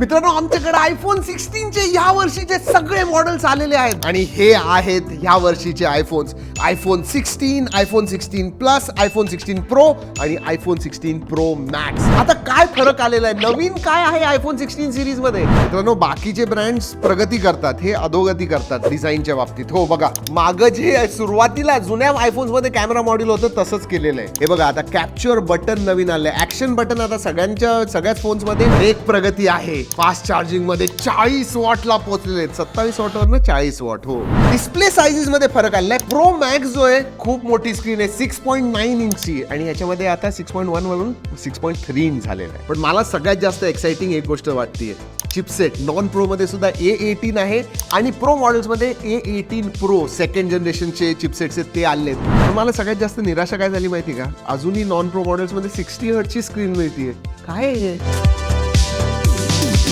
मित्रांनो, आमच्याकडे आयफोन 16 चे या वर्षीचे सगळे मॉडेल्स आलेले आहेत आणि हे आहेत या वर्षीचे iPhones. IPhone 16, iPhone 16 plus, iPhone 16 pro आणि आयफोन 16 प्रो मॅक्स. आता काय फरक आलेला आहे, नवीन काय आहे आयफोन 16 सिरीज मध्ये? मित्रांनो, बाकीचे ब्रँड्स प्रगती करतात, हे अधोगती करतात डिझाईनच्या बाबतीत. हो बघा, मागं जे सुरुवातीला जुन्या आयफोन्स मध्ये कॅमेरा मॉड्यूल होतं तसंच केलेलं आहे. हे बघा, आता कॅप्चर बटन नवीन आलंय, ऍक्शन बटन आता सगळ्याच फोन्स मध्ये एक प्रगती आहे. फास्ट चार्जिंग मध्ये 40 वॉटला पोहोचलेले, 27 वॉटवर ना 40 वॉट. हो, डिस्प्ले साइजेस मध्ये फरक आलाय. प्रो मॅक्स जो आहे खूप मोठी स्क्रीन आहे, 6.9 इंचची, आणि याच्यामध्ये आता 6.1 वरून 6.3 झालेलं आहे. पण मला सगळ्यात जास्त एक्साइटिंग एक गोष्ट वाटतेय, चिपसेट. नॉन प्रो मध्ये सुद्धा A18 आहे आणि प्रो मॉडेल्स मध्ये A18 प्रो सेकंड जनरेशनचे चिपसेट्स आहेत ते आले. पण मला सगळ्यात जास्त निराशा काय झाली माहिती का, अजूनही नॉन प्रो मॉडेल्स मध्ये 60 हर्ट्जची स्क्रीन मिळतीये. काय आहे?